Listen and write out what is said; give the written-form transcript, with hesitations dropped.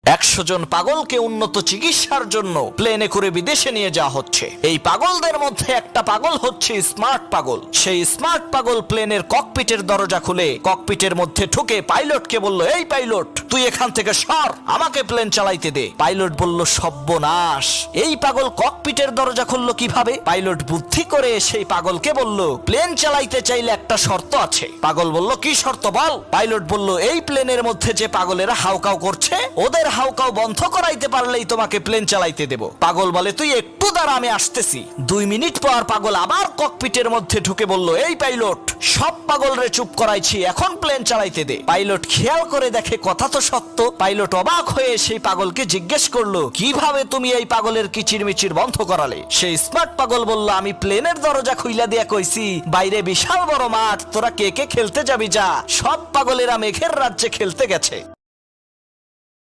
100 জন পাগলকে উন্নত চিকিৎসার জন্য প্লেনে করে বিদেশে নিয়ে যাওয়া হচ্ছে। এই পাগলদের মধ্যে একটা পাগল হচ্ছে স্মার্ট পাগল। সেই স্মার্ট পাগল প্লেনের ককপিটের দরজা খুলে ককপিটের মধ্যে ঢুকে পাইলটকে বলল, এই পাইলট, তুই এখান থেকে সর, আমাকে প্লেন চালাইতে দে। পাইলট বলল, সর্বনাশ, এই পাগল ককপিটের দরজা খুললো কিভাবে? পাইলট বুদ্ধি করে সেই পাগলকে বলল, প্লেন চালাইতে চাইলে একটা শর্ত আছে। পাগল বলল, কি শর্ত বল? পাইলট বলল, এই প্লেনের মধ্যে যে পাগলেরা হাউকাউ করছে, ওদের হাউকাউ বন্ধ করাইতে পারলেই তোমাকে প্লেন চালাইতে দেব। পাগল বলে, তুই একটু দাঁড়া, আমি আসতেছি। 2 মিনিট পর পাগল আবার ককপিটের মধ্যে ঢুকে বলল, এই পাইলট, সব পাগলরে চুপ করাইছি, এখন প্লেন চালাইতে দে। পাইলট খেয়াল করে দেখে কথা তো সত্য। পাইলট অবাক হয়ে সেই পাগলকে জিজ্ঞেস করলো, কিভাবে তুমি এই পাগলের কিচিরমিচির বন্ধ করালে? সেই স্মার্ট পাগল বলল, আমি প্লেনের দরজা খুইলা দিয়া কইছি, বাইরে বিশাল বড় মাঠ, তোরা কে কে খেলতে যাবি যা। সব পাগলেরা মেঘের রাজ্যে খেলতে গেছে।